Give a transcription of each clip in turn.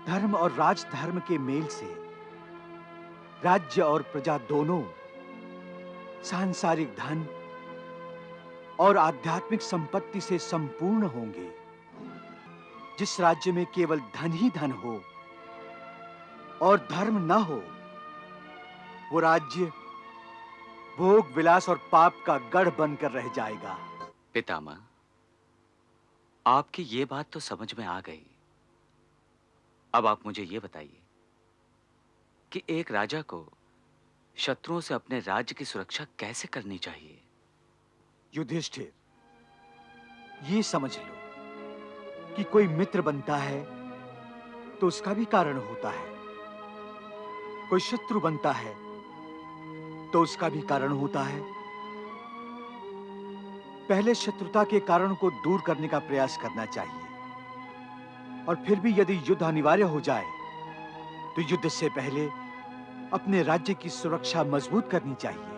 धर्म और राजधर्म के मेल से राज्य और प्रजा दोनों सांसारिक धन और आध्यात्मिक संपत्ति से संपूर्ण होंगे। जिस राज्य में केवल धन ही धन हो और धर्म न हो, वो राज्य भोग विलास और पाप का गढ़ बनकर रह जाएगा। पितामह, आपकी ये बात तो समझ में आ गई। अब आप मुझे ये बताइए कि एक राजा को शत्रुओं से अपने राज्य की सुरक्षा कैसे करनी चाहिए? युधिष्ठिर, ये समझ लो कि कोई मित्र बनता है तो उसका भी कारण होता है, कोई शत्रु बनता है तो उसका भी कारण होता है। पहले शत्रुता के कारण को दूर करने का प्रयास करना चाहिए, और फिर भी यदि युद्ध अनिवार्य हो जाए तो युद्ध से पहले अपने राज्य की सुरक्षा मजबूत करनी चाहिए।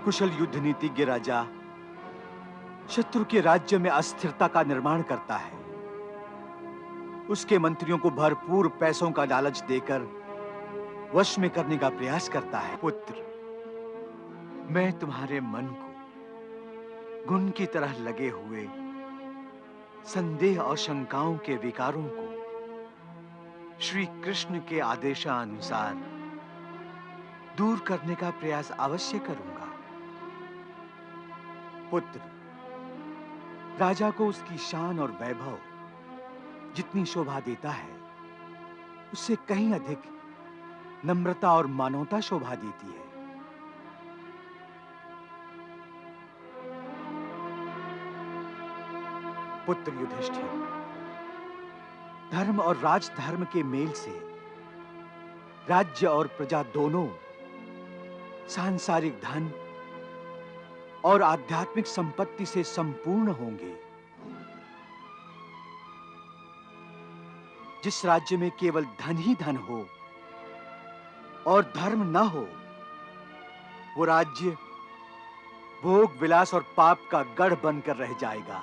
कुशल युद्ध नीतिज्ञ राजा शत्रु के राज्य में अस्थिरता का निर्माण करता है, उसके मंत्रियों को भरपूर पैसों का लालच देकर वश में करने का प्रयास करता है। पुत्र, मैं तुम्हारे मन को घुन की तरह लगे हुए संदेह और शंकाओं के विकारों को श्री कृष्ण के आदेशानुसार दूर करने का प्रयास अवश्य करूंगा। पुत्र, राजा को उसकी शान और वैभव जितनी शोभा देता है, उससे कहीं अधिक नम्रता और मानवता शोभा देती है। पुत्र युधिष्ठिर, धर्म और राजधर्म के मेल से राज्य और प्रजा दोनों सांसारिक धन और आध्यात्मिक संपत्ति से संपूर्ण होंगे। जिस राज्य में केवल धन ही धन हो और धर्म न हो, वो राज्य भोग विलास और पाप का गढ़ बनकर रह जाएगा।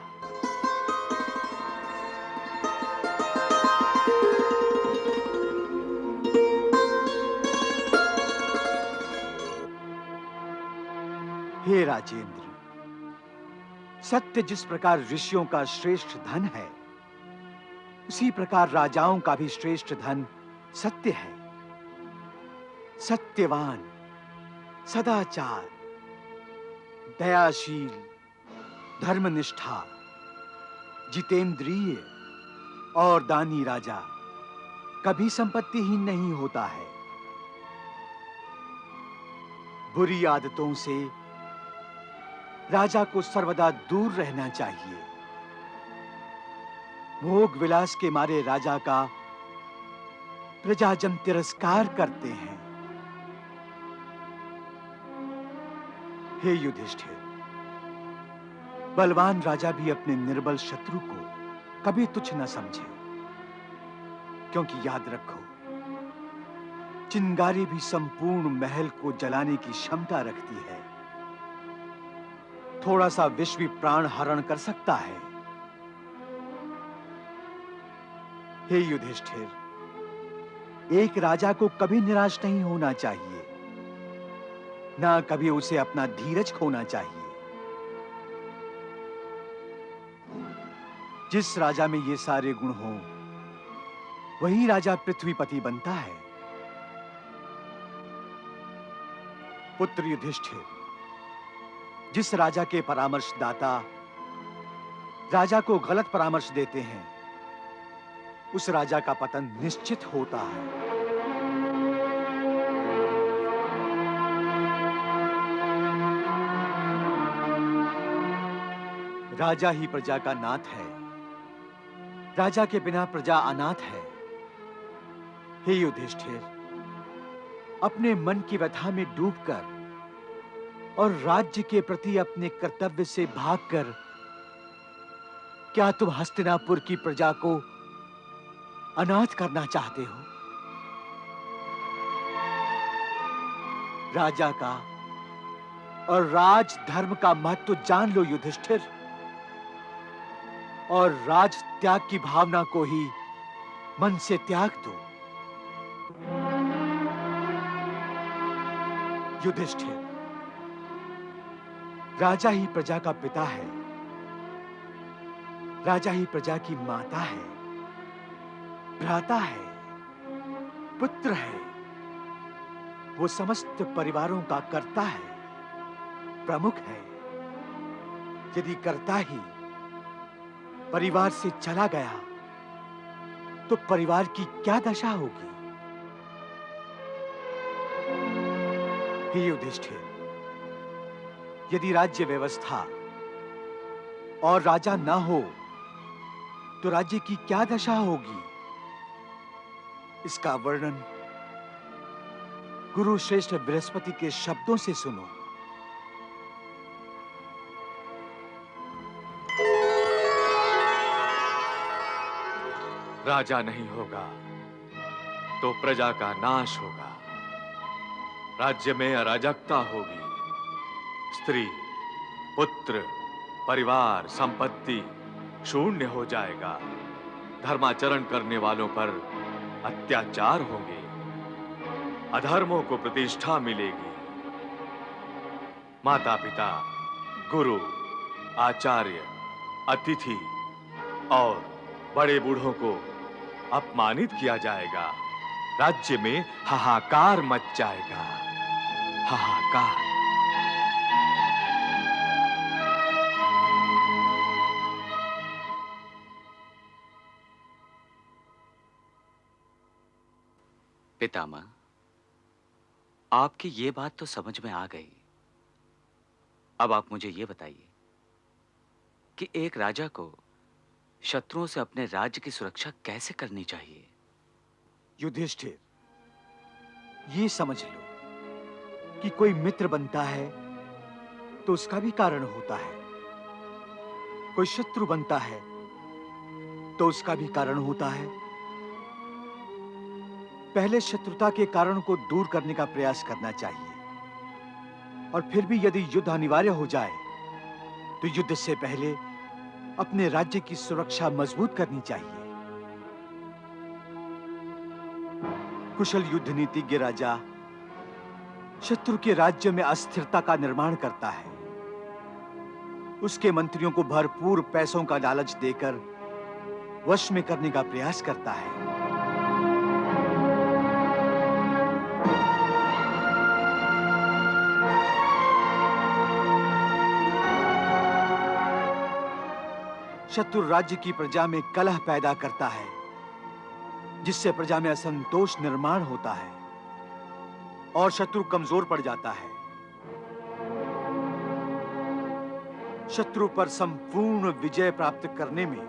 हे राजेंद्र, सत्य जिस प्रकार ऋषियों का श्रेष्ठ धन है, उसी प्रकार राजाओं का भी श्रेष्ठ धन सत्य है। सत्यवान, सदाचार, दयाशील, धर्मनिष्ठा, जितेंद्रिय और दानी राजा कभी संपत्तिहीन नहीं होता है। बुरी आदतों से राजा को सर्वदा दूर रहना चाहिए। भोग विलास के मारे राजा का प्रजाजन तिरस्कार करते हैं। हे युधिष्ठिर, बलवान राजा भी अपने निर्बल शत्रु को कभी तुच्छ न समझे, क्योंकि याद रखो, चिंगारी भी संपूर्ण महल को जलाने की क्षमता रखती है। थोड़ा सा विष भी प्राण हरण कर सकता है। हे युधिष्ठिर, एक राजा को कभी निराश नहीं होना चाहिए, ना कभी उसे अपना धीरज खोना चाहिए। जिस राजा में ये सारे गुण हों, वही राजा पृथ्वीपति बनता है। पुत्र युधिष्ठिर, जिस राजा के परामर्शदाता राजा को गलत परामर्श देते हैं, उस राजा का पतन निश्चित होता है। राजा ही प्रजा का नाथ है, राजा के बिना प्रजा अनाथ है। हे युधिष्ठिर, अपने मन की व्यथा में डूबकर और राज्य के प्रति अपने कर्तव्य से भागकर क्या तुम हस्तिनापुर की प्रजा को अनाथ करना चाहते हो? राजा का और राज धर्म का महत्व जान लो युधिष्ठिर, और राज त्याग की भावना को ही मन से त्याग दो। युधिष्ठिर, राजा ही प्रजा का पिता है, राजा ही प्रजा की माता है, भ्राता है, पुत्र है। वो समस्त परिवारों का कर्ता है, प्रमुख है। यदि कर्ता ही परिवार से चला गया तो परिवार की क्या दशा होगी? हे युधिष्ठिर, यदि राज्य व्यवस्था और राजा न हो तो राज्य की क्या दशा होगी? इसका वर्णन गुरु श्रेष्ठ बृहस्पति के शब्दों से सुनो। राजा नहीं होगा तो प्रजा का नाश होगा, राज्य में अराजकता होगी, स्त्री, पुत्र, परिवार, संपत्ति शून्य हो जाएगा, धर्माचरण करने वालों पर अत्याचार होंगे, अधर्मों को प्रतिष्ठा मिलेगी, माता पिता, गुरु, आचार्य, अतिथि और बड़े बूढ़ों को अपमानित किया जाएगा, राज्य में हाहाकार मच जाएगा, हाहाकार। पितामह, आपकी ये बात तो समझ में आ गई। अब आप मुझे ये बताइए कि एक राजा को शत्रुओं से अपने राज्य की सुरक्षा कैसे करनी चाहिए? युधिष्ठिर, ये समझ लो कि कोई मित्र बनता है तो उसका भी कारण होता है, कोई शत्रु बनता है तो उसका भी कारण होता है। पहले शत्रुता के कारण को दूर करने का प्रयास करना चाहिए, और फिर भी यदि युद्ध अनिवार्य हो जाए तो युद्ध से पहले अपने राज्य की सुरक्षा मजबूत करनी चाहिए। कुशल युद्ध नीतिज्ञ राजा शत्रु के राज्य में अस्थिरता का निर्माण करता है, उसके मंत्रियों को भरपूर पैसों का लालच देकर वश में करने का प्रयास करता है। शत्रु राज्य की प्रजा में कलह पैदा करता है, जिससे प्रजा में असंतोष निर्माण होता है और शत्रु कमजोर पड़ जाता है। शत्रु पर संपूर्ण विजय प्राप्त करने में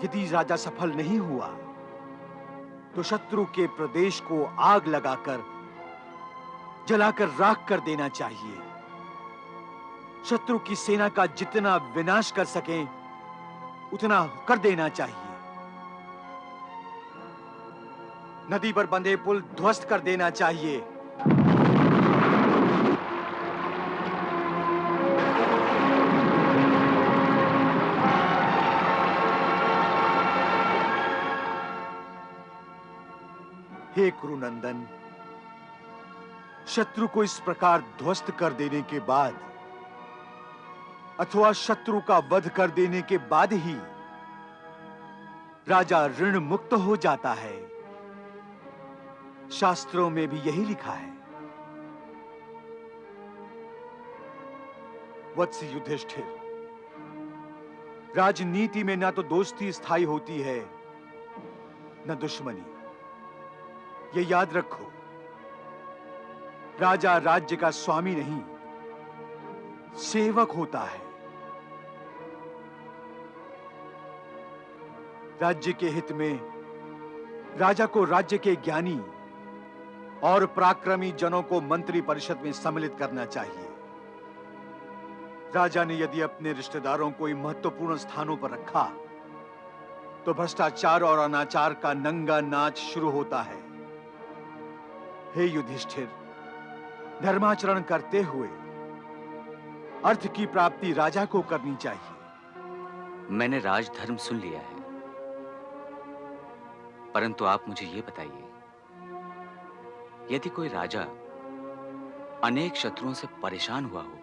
यदि राजा सफल नहीं हुआ तो शत्रु के प्रदेश को आग लगाकर जलाकर राख कर देना चाहिए। शत्रु की सेना का जितना विनाश कर सके उतना कर देना चाहिए। नदी पर बंधे पुल ध्वस्त कर देना चाहिए। हे कुरुनंदन, शत्रु को इस प्रकार ध्वस्त कर देने के बाद अथवा शत्रु का वध कर देने के बाद ही राजा ऋण मुक्त हो जाता है। शास्त्रों में भी यही लिखा है। वत्स युधिष्ठिर, राजनीति में ना तो दोस्ती स्थायी होती है न दुश्मनी। ये याद रखो, राजा राज्य का स्वामी नहीं, सेवक होता है। राज्य के हित में राजा को राज्य के ज्ञानी और पराक्रमी जनों को मंत्री परिषद में सम्मिलित करना चाहिए। राजा ने यदि अपने रिश्तेदारों को महत्वपूर्ण स्थानों पर रखा तो भ्रष्टाचार और अनाचार का नंगा नाच शुरू होता है। हे युधिष्ठिर, धर्माचरण करते हुए अर्थ की प्राप्ति राजा को करनी चाहिए। मैंने राजधर्म सुन लिया है, परंतु आप मुझे यह बताइए, यदि कोई राजा अनेक शत्रुओं से परेशान हुआ हो,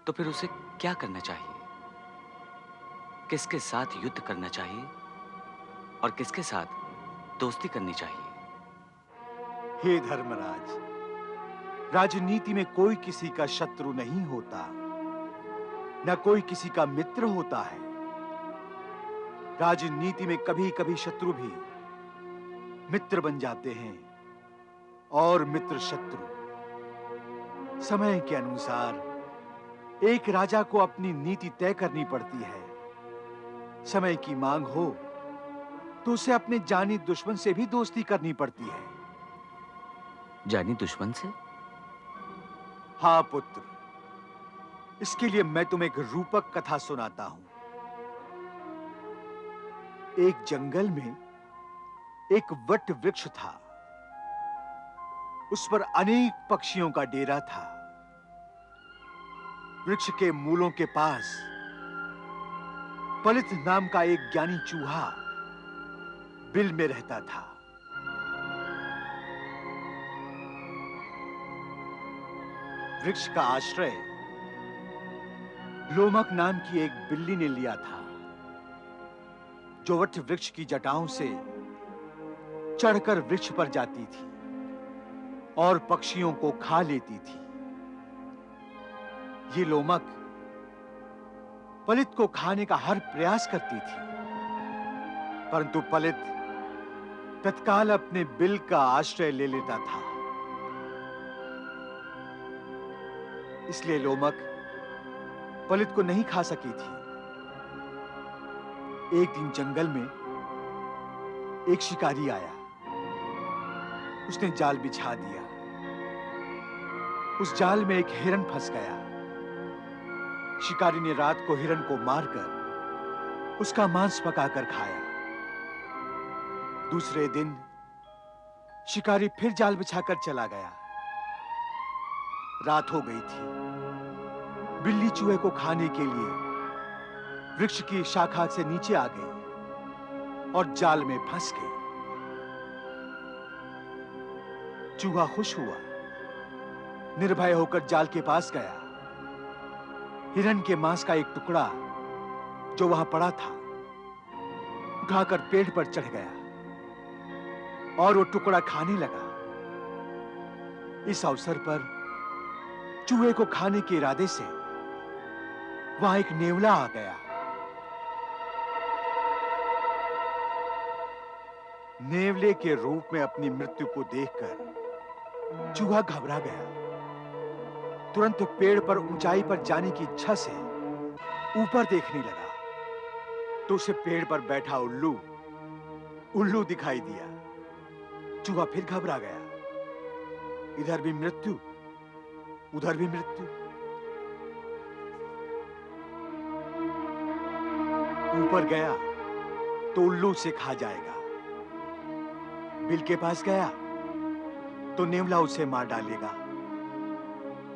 तो फिर उसे क्या करना चाहिए? किसके साथ युद्ध करना चाहिए और किसके साथ दोस्ती करनी चाहिए? हे धर्मराज, राजनीति में कोई किसी का शत्रु नहीं होता, न कोई किसी का मित्र होता है। राजनीति में कभी-कभी शत्रु भी मित्र बन जाते हैं और मित्र शत्रु। समय के अनुसार एक राजा को अपनी नीति तय करनी पड़ती है। समय की मांग हो तो उसे अपने जानी दुश्मन से भी दोस्ती करनी पड़ती है। जानी दुश्मन से? हाँ पुत्र, इसके लिए मैं तुम्हें एक रूपक कथा सुनाता हूं। एक जंगल में एक वट वृक्ष था। उस पर अनेक पक्षियों का डेरा था। वृक्ष के मूलों के पास पलित नाम का एक ज्ञानी चूहा बिल में रहता था। वृक्ष का आश्रय लोमक नाम की एक बिल्ली ने लिया था, जो वट वृक्ष की जटाओं से चढ़कर वृक्ष पर जाती थी और पक्षियों को खा लेती थी। ये लोमक पलित को खाने का हर प्रयास करती थी, परंतु पलित तत्काल अपने बिल का आश्रय ले लेता था। इसलिए लोमक पलित को नहीं खा सकी थी। एक दिन जंगल में एक शिकारी आया। उसने जाल बिछा दिया। उस जाल में एक हिरन फंस गया। शिकारी ने रात को हिरन को मारकर उसका मांस पकाकर खाया। दूसरे दिन शिकारी फिर जाल बिछाकर चला गया। रात हो गई थी। बिल्ली चूहे को खाने के लिए वृक्ष की शाखा से नीचे आ गई और जाल में फंस गई। चूहा खुश हुआ, निर्भय होकर जाल के पास गया। हिरन के मांस का एक टुकड़ा जो वहां पड़ा था उठाकर पेड़ पर चढ़ गया और वो टुकड़ा खाने लगा। इस अवसर पर चूहे को खाने के इरादे से वहां एक नेवला आ गया। नेवले के रूप में अपनी मृत्यु को देखकर चूहा घबरा गया। तुरंत पेड़ पर ऊंचाई पर जाने की इच्छा से ऊपर देखने लगा तो उसे पेड़ पर बैठा उल्लू दिखाई दिया। चूहा फिर घबरा गया। इधर भी मृत्यु, उधर भी मृत्यु। ऊपर गया तो उल्लू से खा जाएगा। बिल के पास गया तो नेवला उसे मार डालेगा।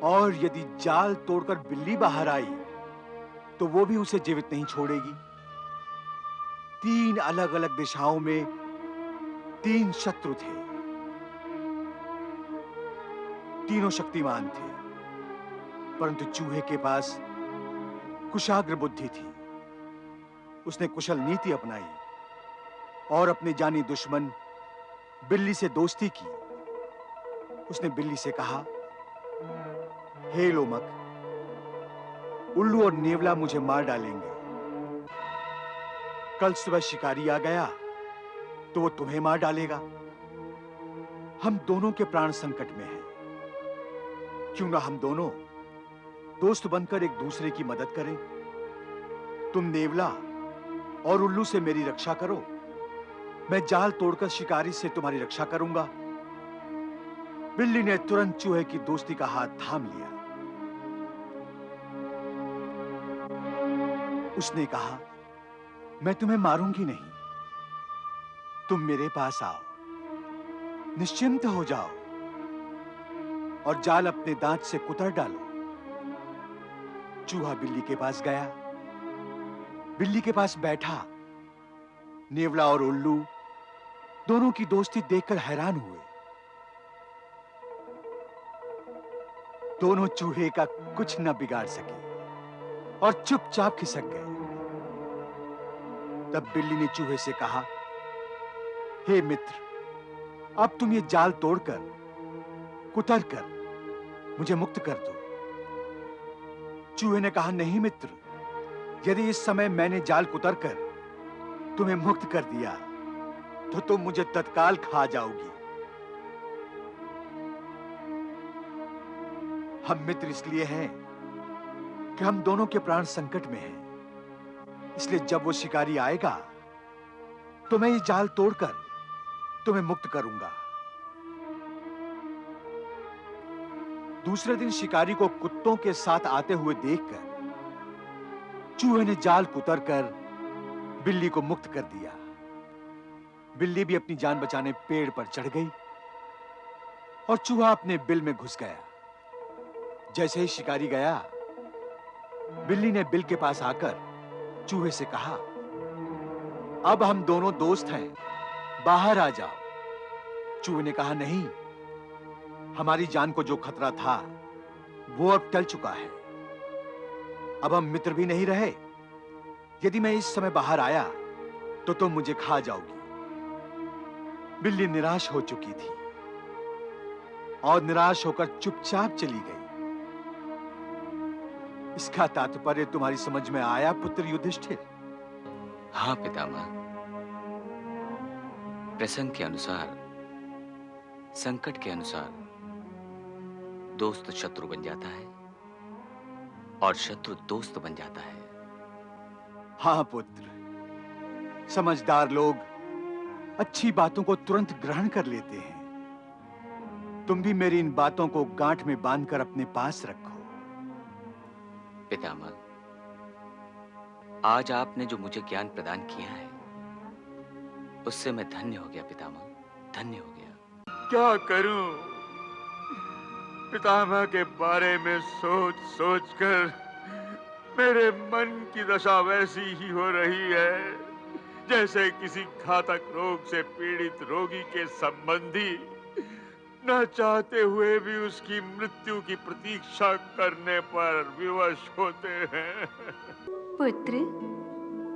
और यदि जाल तोड़कर बिल्ली बाहर आई तो वो भी उसे जीवित नहीं छोड़ेगी। 3 अलग-अलग दिशाओं में 3 शत्रु थे। तीनों शक्तिमान थे, परंतु चूहे के पास कुशाग्र बुद्धि थी। उसने कुशल नीति अपनाई और अपने जानी दुश्मन बिल्ली से दोस्ती की। उसने बिल्ली से कहा, हे लोमक, उल्लू और नेवला मुझे मार डालेंगे। कल सुबह शिकारी आ गया तो वो तुम्हें मार डालेगा। हम दोनों के प्राण संकट में हैं। क्यों ना हम दोनों दोस्त बनकर एक दूसरे की मदद करें। तुम नेवला और उल्लू से मेरी रक्षा करो, मैं जाल तोड़कर शिकारी से तुम्हारी रक्षा करूंगा। बिल्ली ने तुरंत चूहे की दोस्ती का हाथ थाम लिया। उसने कहा, मैं तुम्हें मारूंगी नहीं, तुम मेरे पास आओ, निश्चिंत हो जाओ और जाल अपने दांत से कुतर डालो। चूहा बिल्ली के पास गया, बिल्ली के पास बैठा। नेवला और उल्लू दोनों की दोस्ती देखकर हैरान हुए। दोनों चूहे का कुछ न बिगाड़ सके और चुपचाप खिसक गए। तब बिल्ली ने चूहे से कहा, हे मित्र, अब तुम ये जाल तोड़कर, कुतर कर मुझे मुक्त कर दो। चूहे ने कहा, नहीं मित्र, यदि इस समय मैंने जाल कुतर कर तुम्हें मुक्त कर दिया तो तुम मुझे तत्काल खा जाओगी। हम मित्र इसलिए हैं कि हम दोनों के प्राण संकट में हैं। इसलिए जब वो शिकारी आएगा तो मैं ये जाल तोड़कर तुम्हें मुक्त करूंगा। दूसरे दिन शिकारी को कुत्तों के साथ आते हुए देखकर चूहे ने जाल कुतरकर बिल्ली को मुक्त कर दिया। बिल्ली भी अपनी जान बचाने पेड़ पर चढ़ गई और चूहा अपने बिल में घुस गया। जैसे ही शिकारी गया, बिल्ली ने बिल के पास आकर चूहे से कहा, अब हम दोनों दोस्त हैं, बाहर आ जाओ। चूहे ने कहा, नहीं, हमारी जान को जो खतरा था वो अब टल चुका है। अब हम मित्र भी नहीं रहे। यदि मैं इस समय बाहर आया तो तुम मुझे खा जाओगी। बिल्ली निराश हो चुकी थी और निराश होकर चुपचाप चली गई। इसका तात्पर्य तुम्हारी समझ में आया पुत्र युधिष्ठिर? हाँ पितामह, प्रसंग के अनुसार, संकट के अनुसार दोस्त शत्रु बन जाता है और शत्रु दोस्त बन जाता है। हाँ पुत्र, समझदार लोग अच्छी बातों को तुरंत ग्रहण कर लेते हैं। तुम भी मेरी इन बातों को गांठ में बांधकर अपने पास रखो। पितामह, आज आपने जो मुझे ज्ञान प्रदान किया है उससे मैं धन्य हो गया पितामह, धन्य हो गया। क्या करूं? पितामह के बारे में सोच सोच कर मेरे मन की दशा वैसी ही हो रही है जैसे किसी घातक रोग से पीड़ित रोगी के संबंधी न चाहते हुए भी उसकी मृत्यु की प्रतीक्षा करने पर विवश होते हैं। पुत्र,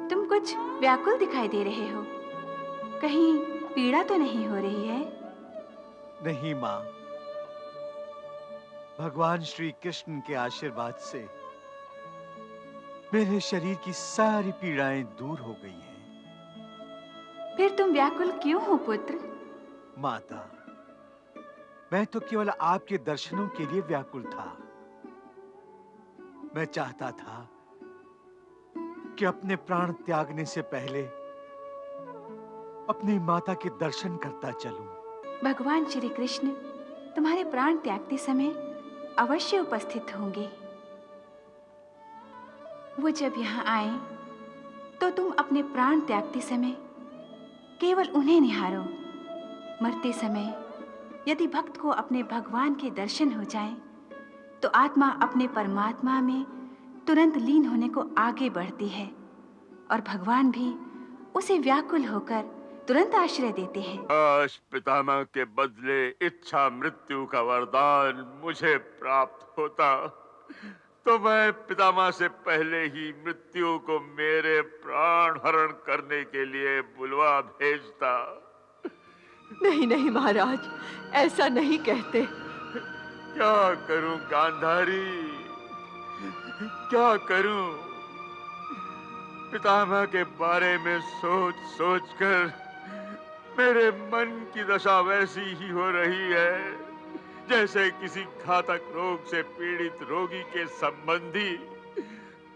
तुम कुछ व्याकुल दिखाई दे रहे हो। कहीं पीड़ा तो नहीं हो रही है? नहीं मां, भगवान श्री कृष्ण के आशीर्वाद से मेरे शरीर की सारी पीड़ाएं दूर हो गई हैं। फिर तुम व्याकुल क्यों हो पुत्र? माता, मैं तो केवल आपके दर्शनों के लिए व्याकुल था। मैं चाहता था कि अपने प्राण त्यागने से पहले अपनी माता के दर्शन करता चलूं। भगवान श्री कृष्ण तुम्हारे प्राण त्यागते समय अवश्य उपस्थित होंगे। वो जब यहाँ आए तो तुम अपने प्राण त्यागते समय केवल उन्हें निहारो। मरते समय यदि भक्त को अपने भगवान के दर्शन हो जाएं, तो आत्मा अपने परमात्मा में तुरंत लीन होने को आगे बढ़ती है और भगवान भी उसे व्याकुल होकर तुरंत आश्रय देते हैं। काश पितामह के बदले इच्छा मृत्यु का वरदान मुझे प्राप्त होता तो मैं पितामह से पहले ही मृत्यु को मेरे प्राण हरण करने के लिए बुलवा भेजता। नहीं नहीं महाराज, ऐसा नहीं कहते। क्या करूं गांधारी, क्या करूं? पितामह के बारे में सोच सोच कर मेरे मन की दशा वैसी ही हो रही है जैसे किसी घातक रोग से पीड़ित रोगी के संबंधी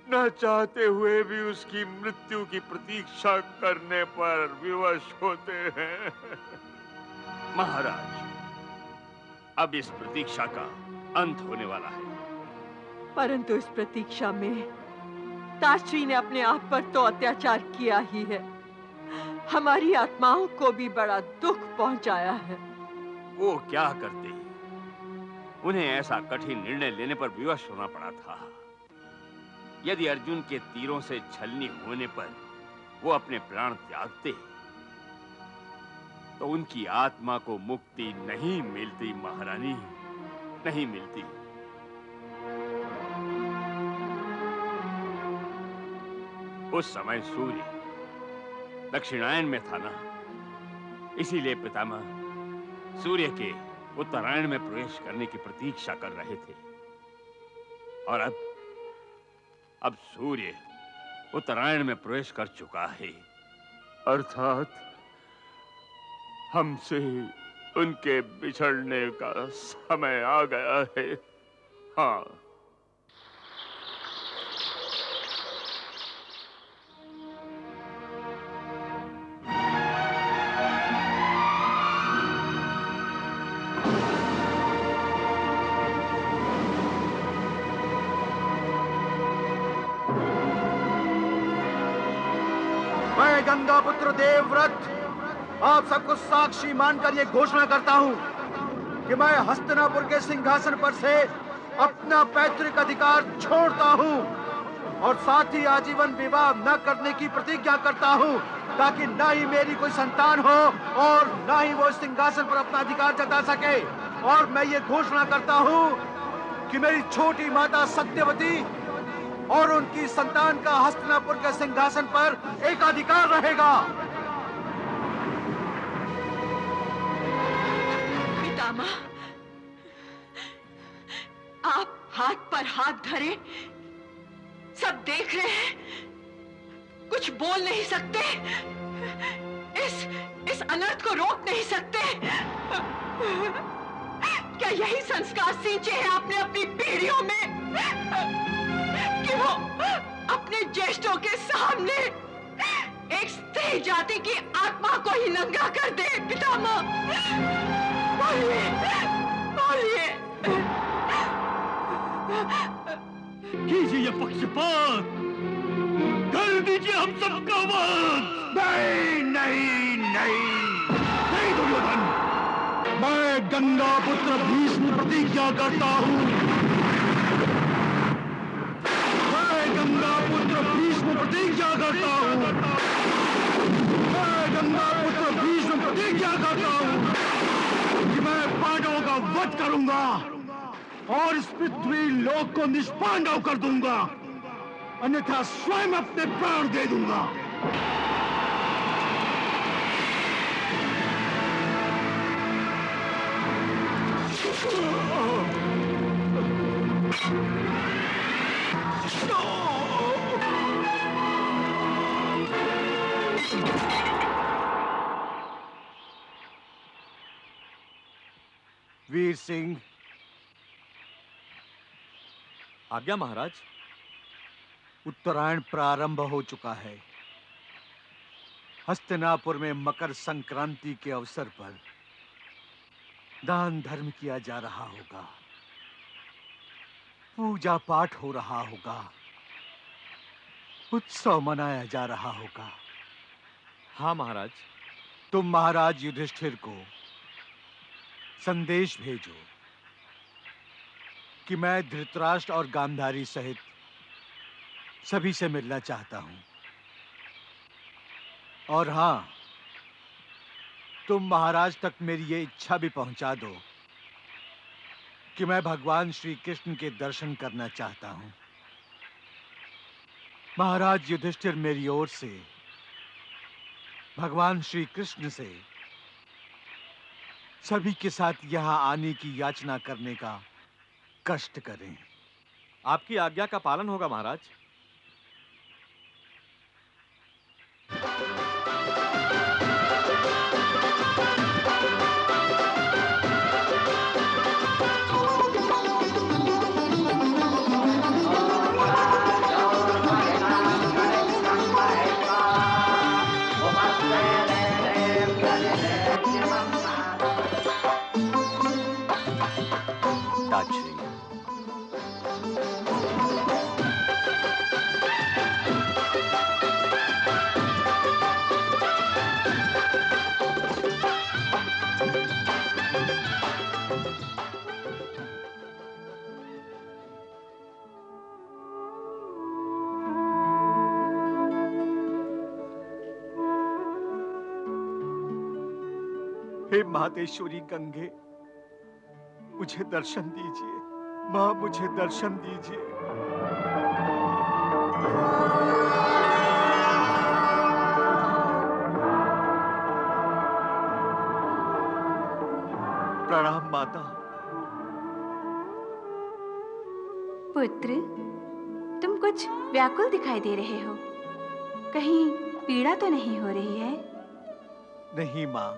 न चाहते हुए भी उसकी मृत्यु की प्रतीक्षा करने पर विवश होते हैं। महाराज, अब इस प्रतीक्षा का अंत होने वाला है। परंतु इस प्रतीक्षा में ताश्री ने अपने आप पर तो अत्याचार किया ही है, हमारी आत्माओं को भी बड़ा दुख पहुंचाया है। वो क्या करते, उन्हें ऐसा कठिन निर्णय लेने पर विवश होना पड़ा था। यदि अर्जुन के तीरों से छलनी होने पर वो अपने प्राण त्यागते तो उनकी आत्मा को मुक्ति नहीं मिलती महारानी, नहीं मिलती। उस समय सूर्य दक्षिणायन में था ना, इसीलिए पितामह सूर्य के उत्तरायण में प्रवेश करने की प्रतीक्षा कर रहे थे। और अब सूर्य उत्तरायण में प्रवेश कर चुका है। अर्थात हमसे उनके बिछड़ने का समय आ गया है। हाँ, मैं गंगा पुत्र देवव्रत आप सबको साक्षी मानकर ये घोषणा करता हूँ कि मैं हस्तिनापुर के सिंहासन पर से अपना पैतृक अधिकार छोड़ता हूँ और साथ ही आजीवन विवाह न करने की प्रतिज्ञा करता हूँ, ताकि ना ही मेरी कोई संतान हो और ना ही वो सिंहासन पर अपना अधिकार जता सके। और मैं ये घोषणा करता हूँ कि मेरी छोटी माता सत्यवती और उनकी संतान का हस्तिनापुर के सिंहासन पर एकाधिकार रहेगा। पितामह, आप हाथ पर हाथ धरे सब देख रहे हैं, कुछ बोल नहीं सकते, इस अनर्थ को रोक नहीं सकते। क्या यही संस्कार सींचे हैं आपने अपनी पीढ़ियों में कि वो अपने ज्येष्ठों के सामने एक स्त्री जाति की आत्मा को ही नंगा कर दे? पितामह बोलिए, बोलिए। कीजिए ये पक्षपात, कर दीजिए हम सबका वध। नहीं नहीं नहीं नहीं दुर्योधन, मैं गंगा पुत्र भीष्म प्रतिज्ञा करता हूँ, मैं गंगा पुत्र भीष्म प्रतिज्ञा करता हूँ, मैं गंगा पुत्र भीष्म प्रतिज्ञा करता हूँ कि मैं पांडवों का वध करूंगा और इस पृथ्वी लोक को निष्पांडव कर दूंगा, अन्यथा स्वयं अपने प्राण दे दूंगा। वीर सिंह। आज्ञा महाराज। उत्तरायण प्रारंभ हो चुका है। हस्तिनापुर में मकर संक्रांति के अवसर पर दान धर्म किया जा रहा होगा, पूजा पाठ हो रहा होगा, उत्सव मनाया जा रहा होगा। हाँ महाराज। तुम महाराज युधिष्ठिर को संदेश भेजो कि मैं धृतराष्ट्र और गांधारी सहित सभी से मिलना चाहता हूं। और हां, तुम महाराज तक मेरी ये इच्छा भी पहुंचा दो कि मैं भगवान श्री कृष्ण के दर्शन करना चाहता हूं। महाराज युधिष्ठिर मेरी ओर से भगवान श्री कृष्ण से सभी के साथ यहां आने की याचना करने का कष्ट करें। आपकी आज्ञा का पालन होगा महाराज। हे महादेश्वरी गंगे, मुझे दर्शन दीजिए। माँ, मुझे दर्शन दीजिए। प्रणाम माता। पुत्र, तुम कुछ व्याकुल दिखाई दे रहे हो। कहीं पीड़ा तो नहीं हो रही है? नहीं माँ,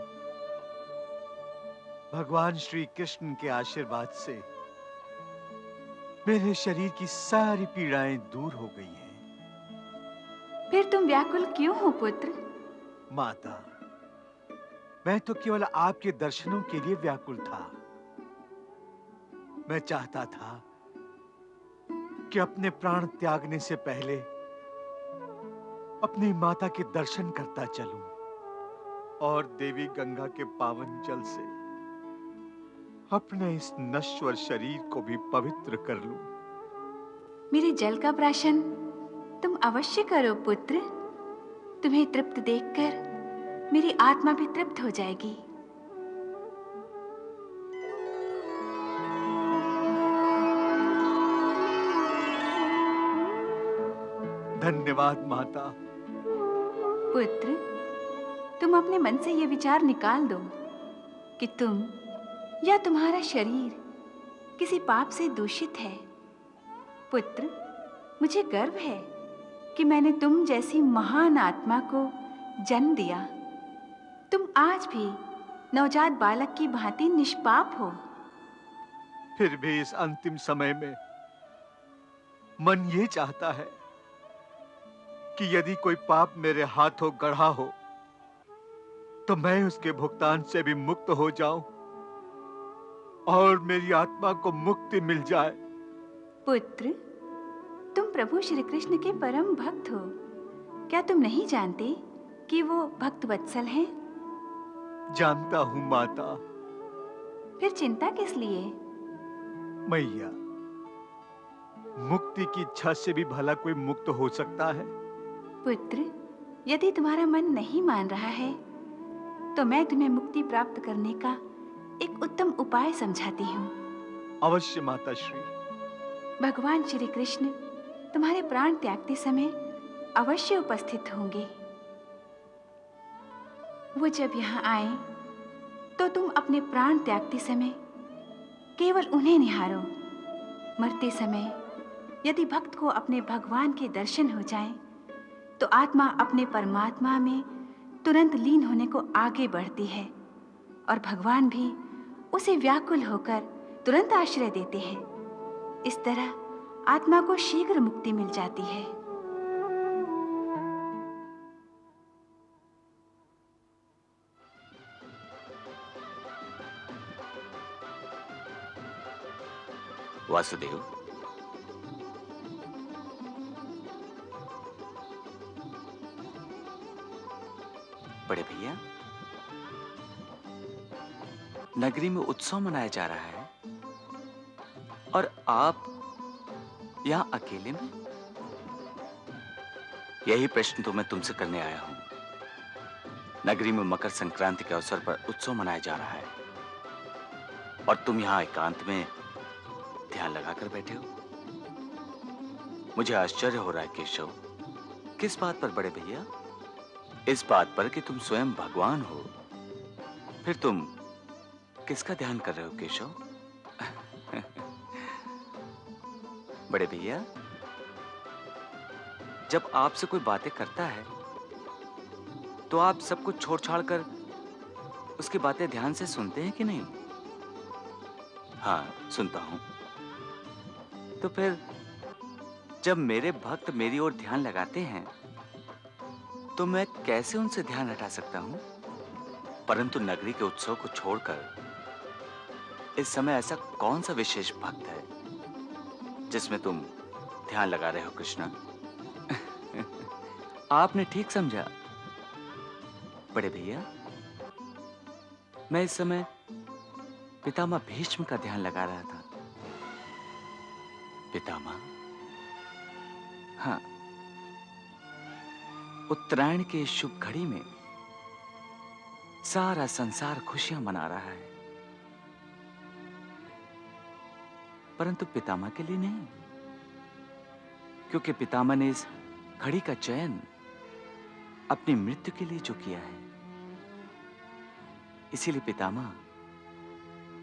भगवान श्री कृष्ण के आशीर्वाद से मेरे शरीर की सारी पीड़ाएं दूर हो गई हैं। फिर तुम व्याकुल क्यों हो पुत्र? माता, मैं तो केवल आपके दर्शनों के लिए व्याकुल था। मैं चाहता था कि अपने प्राण त्यागने से पहले अपनी माता के दर्शन करता चलूं और देवी गंगा के पावन जल से अपने इस नश्वर शरीर को भी पवित्र कर लूं। मेरे जल का प्राशन तुम अवश्य करो पुत्र। तुम्हें तृप्त देखकर मेरी आत्मा भी तृप्त हो जाएगी। धन्यवाद माता। पुत्र, तुम अपने मन से ये विचार निकाल दो कि तुम या तुम्हारा शरीर किसी पाप से दूषित है। पुत्र, मुझे गर्व है कि मैंने तुम जैसी महान आत्मा को जन्म दिया। तुम आज भी नवजात बालक की भांति निष्पाप हो। फिर भी इस अंतिम समय में मन ये चाहता है कि यदि कोई पाप मेरे हाथों गढ़ा हो तो मैं उसके भुगतान से भी मुक्त हो जाऊं और मेरी आत्मा को मुक्ति मिल जाए। पुत्र, तुम प्रभु श्री कृष्ण के परम भक्त हो। क्या तुम नहीं जानते कि वो भक्त वत्सल हैं? जानता हूं माता। फिर चिंता किस लिए? मैया, मुक्ति की इच्छा से भी भला कोई मुक्त हो सकता है? पुत्र, यदि तुम्हारा मन नहीं मान रहा है तो मैं तुम्हें मुक्ति प्राप्त करने का एक उत्तम उपाय समझाती हूँ। अवश्य माता श्री। भगवान श्री कृष्ण तुम्हारे प्राण त्यागते समय अवश्य उपस्थित होंगे। वो जब यहाँ आए तो तुम अपने प्राण त्यागते समय केवल उन्हें निहारो। मरते समय यदि भक्त को अपने भगवान के दर्शन हो जाएं, तो आत्मा अपने परमात्मा में तुरंत लीन होने को आगे बढ़ती है और भगवान भी उसे व्याकुल होकर तुरंत आश्रय देते हैं। इस तरह आत्मा को शीघ्र मुक्ति मिल जाती है। वासुदेव, बड़े भैया, नगरी में उत्सव मनाया जा रहा है और आप यहां अकेले में? यही प्रश्न तो मैं तुमसे करने आया हूं। नगरी में मकर संक्रांति के अवसर पर उत्सव मनाया जा रहा है और तुम यहां एकांत में ध्यान लगाकर बैठे हो। मुझे आश्चर्य हो रहा है केशव। किस बात पर बड़े भैया? इस बात पर कि तुम स्वयं भगवान हो। फिर तुम किसका ध्यान कर रहे हो केशव? बड़े भैया, जब आपसे कोई बातें करता है तो आप सब कुछ छोड़ छाड़ कर उसकी बातें ध्यान से सुनते हैं कि नहीं? हाँ, सुनता हूं। तो फिर जब मेरे भक्त मेरी ओर ध्यान लगाते हैं तो मैं कैसे उनसे ध्यान हटा सकता हूं? परंतु नगरी के उत्सव को छोड़कर इस समय ऐसा कौन सा विशेष भक्त है जिसमें तुम ध्यान लगा रहे हो कृष्णा? आपने ठीक समझा बड़े भैया। मैं इस समय पितामह भीष्म का ध्यान लगा रहा था। पितामह? हाँ, उत्तरायण के शुभ घड़ी में सारा संसार खुशियां मना रहा है, परंतु पितामह के लिए नहीं, क्योंकि पितामह ने इस घड़ी का चयन अपनी मृत्यु के लिए जो किया है। इसीलिए पितामह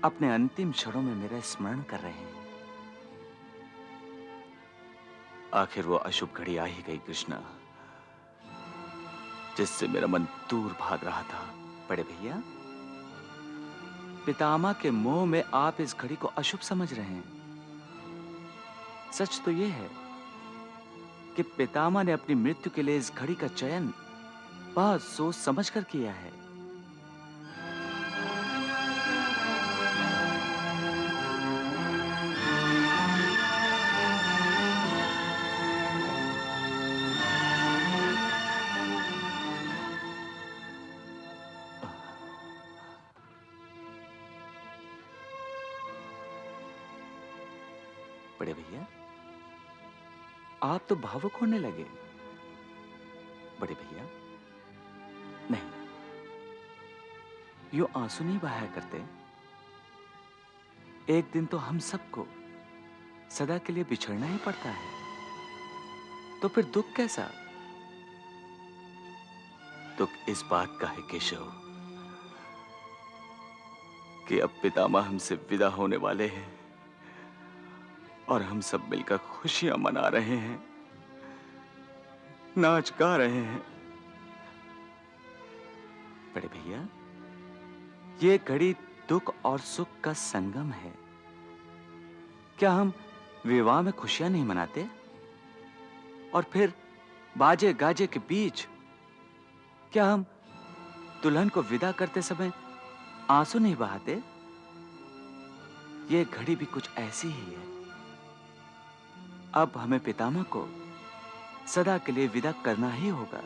अपने अंतिम क्षणों में मेरा स्मरण कर रहे हैं। आखिर वो अशुभ घड़ी आ ही गई कृष्णा, जिससे मेरा मन दूर भाग रहा था। बड़े भैया, पितामह के मोह में आप इस घड़ी को अशुभ समझ रहे हैं। सच तो यह है कि पितामह ने अपनी मृत्यु के लिए इस घड़ी का चयन बहुत सोच समझकर किया है। बड़े भैया, आप तो भावुक होने लगे। बड़े भैया, नहीं, यूं आंसू नहीं बहाया करते। एक दिन तो हम सबको सदा के लिए बिछड़ना ही पड़ता है, तो फिर दुख कैसा? दुख इस बात का है केशव कि अब पितामह हमसे विदा होने वाले हैं और हम सब मिलकर खुशियां मना रहे हैं, नाच गा रहे हैं। बड़े भैया, ये घड़ी दुख और सुख का संगम है। क्या हम विवाह में खुशियां नहीं मनाते? और फिर बाजे गाजे के बीच क्या हम दुल्हन को विदा करते समय आंसू नहीं बहाते? ये घड़ी भी कुछ ऐसी ही है। अब हमें पितामह को सदा के लिए विदा करना ही होगा।